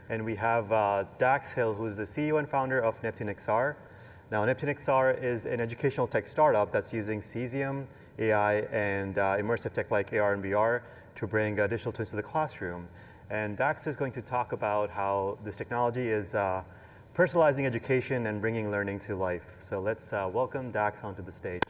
And we have Dax Hill, who's the CEO and founder of Neptune XR. Now, Neptune XR is an educational tech startup that's using Cesium, AI, and immersive tech like AR and VR to bring digital twins to the classroom. And Dax is going to talk about how this technology is personalizing education and bringing learning to life. So let's welcome Dax onto the stage.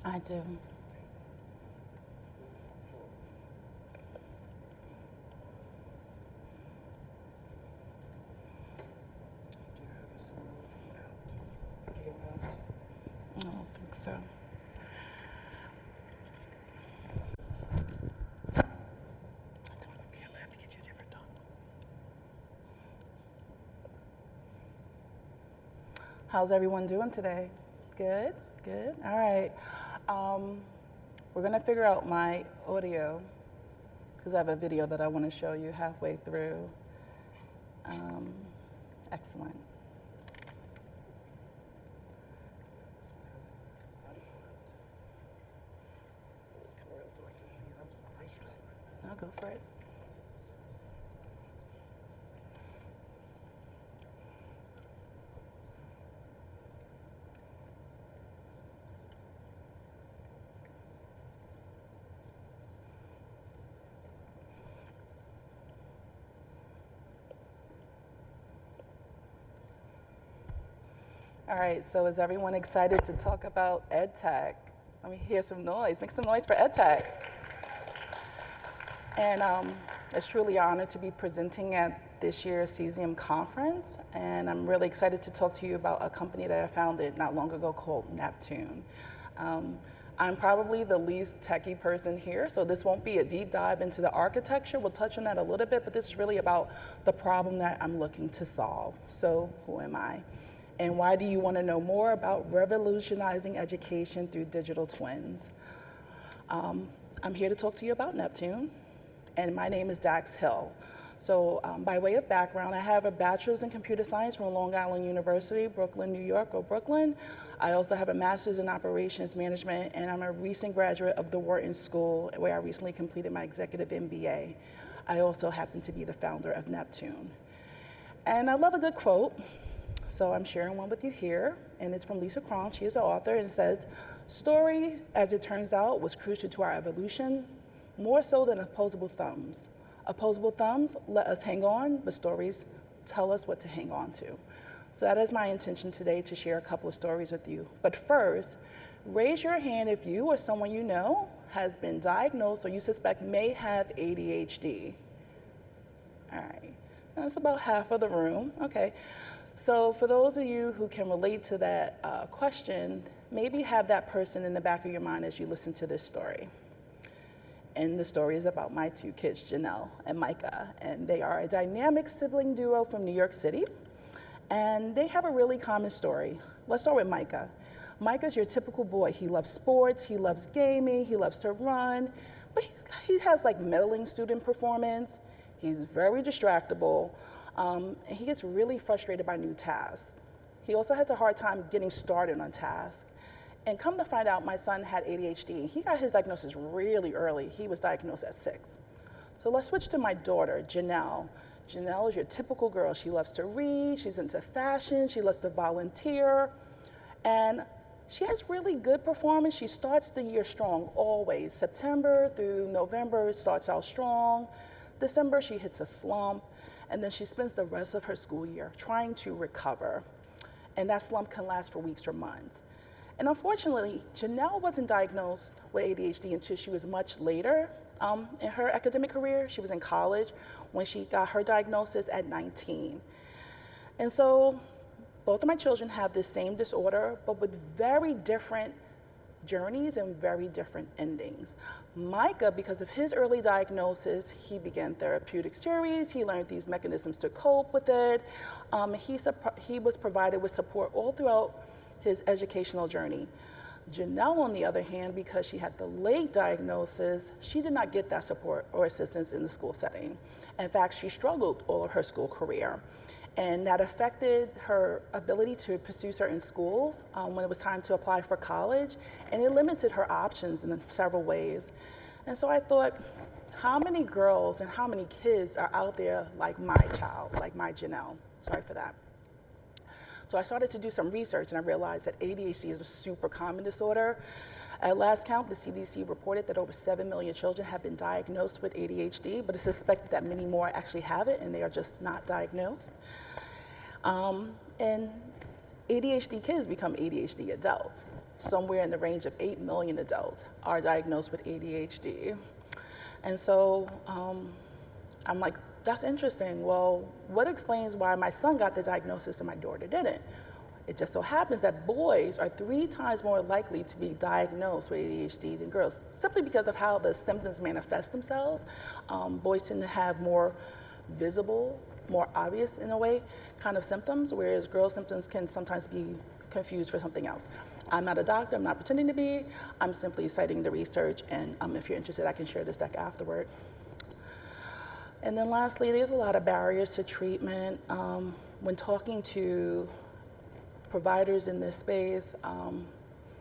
I do. I don't think so. How's everyone doing today? Good, good. All right. We're gonna figure out my audio because I have a video that I want to show you halfway through. Excellent. I'll go for it. All right, so is everyone excited to talk about Edtech? Let me hear some noise. Make some noise for Edtech. And it's truly an honor to be presenting at this year's Cesium conference. And I'm really excited to talk to you about a company that I founded not long ago called Neptune. I'm probably the least techie person here, so this won't be a deep dive into the architecture. We'll touch on that a little bit, but this is really about the problem that I'm looking to solve. So who am I? And why do you want to know more about revolutionizing education through digital twins? I'm here to talk to you about Neptune, and my name is Dax Hill. So by way of background, I have a bachelor's in computer science from Long Island University, Brooklyn, New York, or Brooklyn. I also have a master's in operations management, and I'm a recent graduate of the Wharton School, where I recently completed my executive MBA. I also happen to be the founder of Neptune. And I love a good quote. So I'm sharing one with you here, and it's from Lisa Cron. She is an author, and it says, "Story, as it turns out, was crucial to our evolution, more so than opposable thumbs. Opposable thumbs let us hang on, but stories tell us what to hang on to." So that is my intention today, to share a couple of stories with you. But first, raise your hand if you or someone you know has been diagnosed or you suspect may have ADHD. All right, that's about half of the room, okay. So for those of you who can relate to that question, maybe have that person in the back of your mind as you listen to this story. And the story is about my two kids, Janelle and Micah, and they are a dynamic sibling duo from New York City, and they have a really common story. Let's start with Micah. Micah's your typical boy. He loves sports, he loves gaming, he loves to run, but he has like middling student performance. He's very distractible. And he gets really frustrated by new tasks. He also has a hard time getting started on tasks. And come to find out, my son had ADHD. He got his diagnosis really early. He was diagnosed at 6. So let's switch to my daughter, Janelle. Janelle is your typical girl. She loves to read, she's into fashion, she loves to volunteer, and she has really good performance. She starts the year strong, always. September through November starts out strong. December, she hits a slump. And then she spends the rest of her school year trying to recover. And that slump can last for weeks or months. And unfortunately, Janelle wasn't diagnosed with ADHD until she was much later in her academic career. She was in college when she got her diagnosis at 19. And so both of my children have this same disorder, but with very different journeys and very different endings. Micah, because of his early diagnosis, he began therapeutic series. He learned these mechanisms to cope with it. He was provided with support all throughout his educational journey. Janelle, on the other hand, because she had the late diagnosis, she did not get that support or assistance in the school setting. In fact, she struggled all of her school career. And that affected her ability to pursue certain schools when it was time to apply for college, and it limited her options in several ways. And so I thought, how many girls and how many kids are out there like my child, like my Janelle? Sorry for that. So I started to do some research, and I realized that ADHD is a super common disorder. At last count, the CDC reported that over 7 million children have been diagnosed with ADHD, but it's suspected that many more actually have it, and they are just not diagnosed. And ADHD kids become ADHD adults. Somewhere in the range of 8 million adults are diagnosed with ADHD. And so I'm like, that's interesting. Well, what explains why my son got the diagnosis and my daughter didn't? It just so happens that boys are 3 times more likely to be diagnosed with ADHD than girls, simply because of how the symptoms manifest themselves. Boys tend to have more visible, more obvious in a way, kind of symptoms, whereas girl symptoms can sometimes be confused for something else. I'm not a doctor, I'm not pretending to be, I'm simply citing the research, and if you're interested, I can share this deck afterward. And then lastly, there's a lot of barriers to treatment. When talking to providers in this space,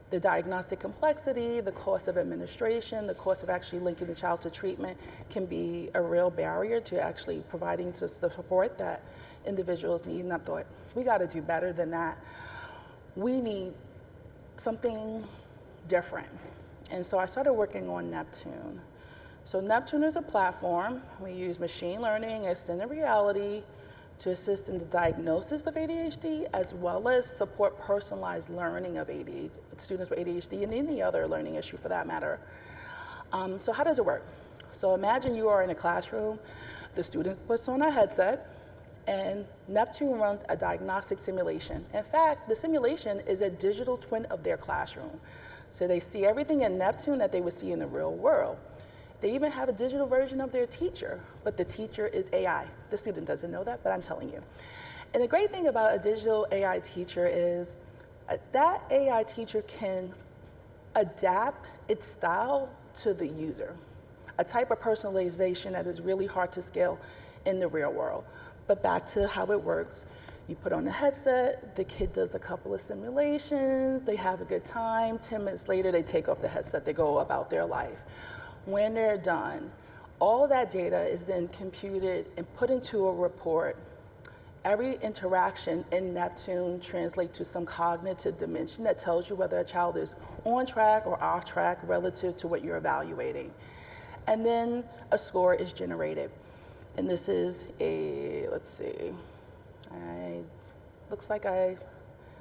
the diagnostic complexity, the cost of administration, the cost of actually linking the child to treatment can be a real barrier to actually providing the support that individuals need. And I thought, we gotta do better than that. We need something different. And so I started working on Neptune. So Neptune is a platform. We use machine learning, extended reality, to assist in the diagnosis of ADHD, as well as support personalized learning of students with ADHD and any other learning issue for that matter. So how does it work? So imagine you are in a classroom, the student puts on a headset, and Neptune runs a diagnostic simulation. In fact, the simulation is a digital twin of their classroom. So they see everything in Neptune that they would see in the real world. They even have a digital version of their teacher, but the teacher is AI. The student doesn't know that, but I'm telling you. And the great thing about a digital AI teacher is that AI teacher can adapt its style to the user, a type of personalization that is really hard to scale in the real world. But back to how it works. You put on the headset, the kid does a couple of simulations, they have a good time, 10 minutes later they take off the headset, they go about their life. When they're done, all that data is then computed and put into a report. Every interaction in Neptune translates to some cognitive dimension that tells you whether a child is on track or off track relative to what you're evaluating. And then a score is generated. And this is a, let's see, looks like I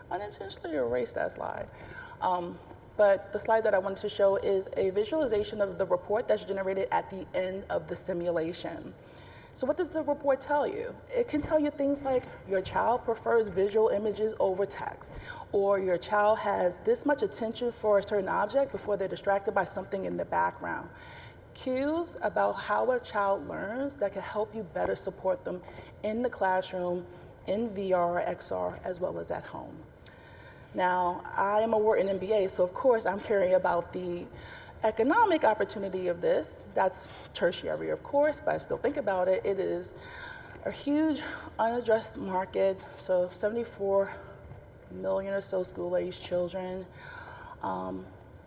unintentionally erased that slide. But the slide that I wanted to show is a visualization of the report that's generated at the end of the simulation. So what does the report tell you? It can tell you things like your child prefers visual images over text, or your child has this much attention for a certain object before they're distracted by something in the background. Cues about how a child learns that can help you better support them in the classroom, in VR, XR, as well as at home. Now, I am a Wharton MBA, so of course I'm hearing about the economic opportunity of this. That's tertiary, of course, but I still think about it. It is a huge unaddressed market, so 74 million or so school-aged children,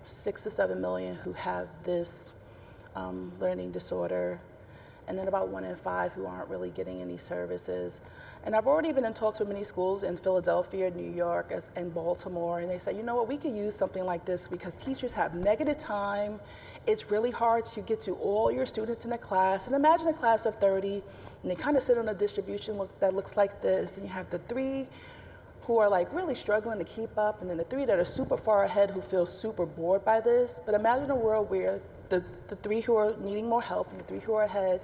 6 to 7 million who have this learning disorder, and then about 1 in 5 who aren't really getting any services. And I've already been in talks with many schools in Philadelphia, New York, and Baltimore, and they say, you know what, we could use something like this because teachers have negative time. It's really hard to get to all your students in a class. And imagine a class of 30, and they kind of sit on a distribution that looks like this, and you have the 3 who are like really struggling to keep up, and then the 3 that are super far ahead who feel super bored by this. But imagine a world where the 3 who are needing more help and the 3 who are ahead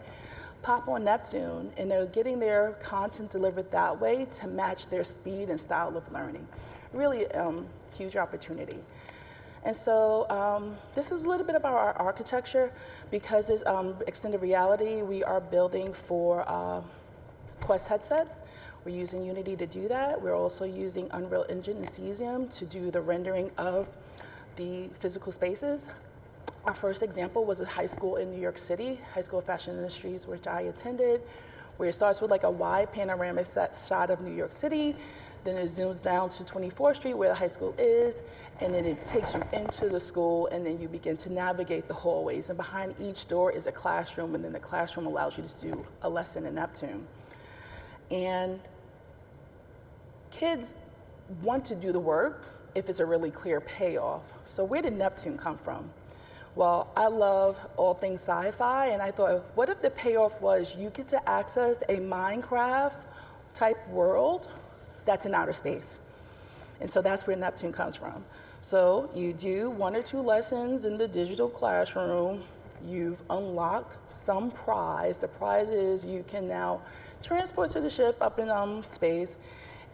pop on Neptune, and they're getting their content delivered that way to match their speed and style of learning. Really huge opportunity. And so this is a little bit about our architecture. Because it's extended reality, we are building for Quest headsets. We're using Unity to do that. We're also using Unreal Engine and Cesium to do the rendering of the physical spaces. Our first example was a high school in New York City, High School of Fashion Industries, which I attended, where it starts with like a wide panoramic shot of New York City, then it zooms down to 24th Street where the high school is, and then it takes you into the school, and then you begin to navigate the hallways. And behind each door is a classroom, and then the classroom allows you to do a lesson in Neptune. And kids want to do the work if it's a really clear payoff. So where did Neptune come from? Well, I love all things sci-fi, and I thought, what if the payoff was you get to access a Minecraft type world that's in outer space? And so that's where Neptune comes from. So you do 1 or 2 lessons in the digital classroom, you've unlocked some prize. The prize is you can now transport to the ship up in space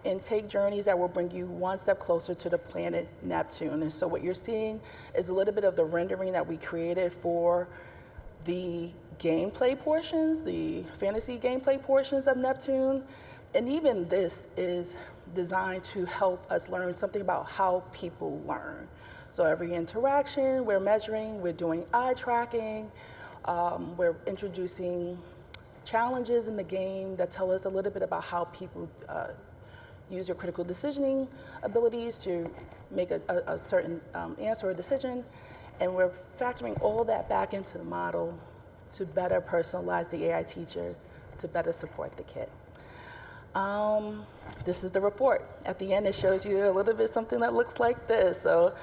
and take journeys that will bring you one step closer to the planet Neptune. And so what you're seeing is a little bit of the rendering that we created for the gameplay portions, the fantasy gameplay portions of Neptune. And even this is designed to help us learn something about how people learn. So every interaction we're measuring, we're doing eye tracking, we're introducing challenges in the game that tell us a little bit about how people use your critical decisioning abilities to make a certain answer or decision. And we're factoring all that back into the model to better personalize the AI teacher to better support the kid. This is the report. At the end, it shows you a little bit something that looks like this. So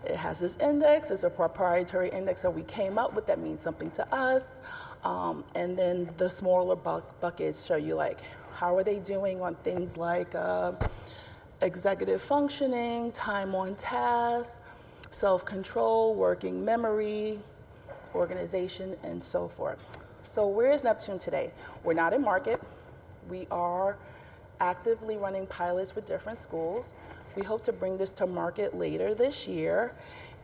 it has this index. It's a proprietary index that we came up with that means something to us. And then the smaller buckets show you like, how are they doing on things like executive functioning, time on task, self-control, working memory, organization, and so forth. So where is Neptune today? We're not in market. We are actively running pilots with different schools. We hope to bring this to market later this year.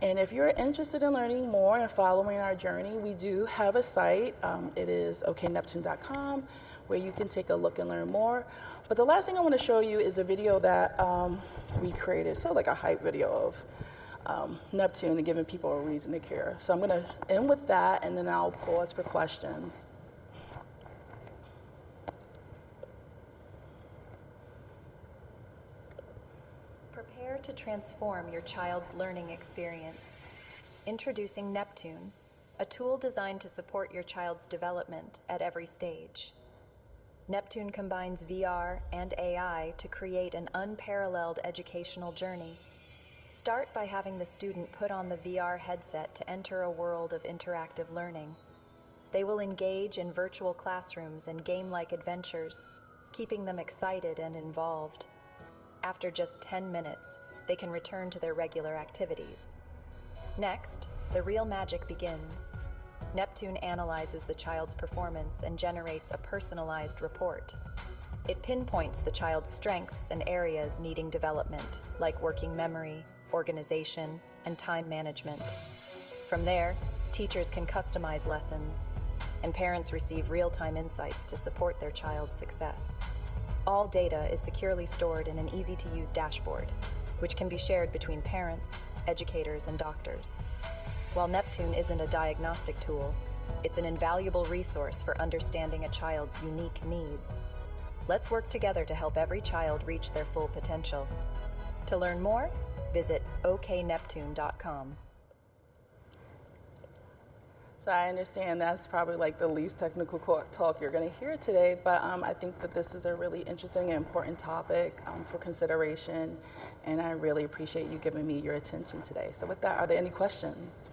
And if you're interested in learning more and following our journey, we do have a site. It is okneptune.com, where you can take a look and learn more. But the last thing I want to show you is a video that we created, sort of like a hype video of Neptune and giving people a reason to care. So I'm going to end with that, and then I'll pause for questions. Prepare to transform your child's learning experience. Introducing Neptune, a tool designed to support your child's development at every stage. Neptune combines VR and AI to create an unparalleled educational journey. Start by having the student put on the VR headset to enter a world of interactive learning. They will engage in virtual classrooms and game-like adventures, keeping them excited and involved. After just 10 minutes, they can return to their regular activities. Next, the real magic begins. Neptune analyzes the child's performance and generates a personalized report. It pinpoints the child's strengths and areas needing development, like working memory, organization, and time management. From there, teachers can customize lessons, and parents receive real-time insights to support their child's success. All data is securely stored in an easy-to-use dashboard, which can be shared between parents, educators, and doctors. While Neptune isn't a diagnostic tool, it's an invaluable resource for understanding a child's unique needs. Let's work together to help every child reach their full potential. To learn more, visit okneptune.com. So I understand that's probably like the least technical talk you're going to hear today, but I think that this is a really interesting and important topic for consideration, and I really appreciate you giving me your attention today. So with that, are there any questions?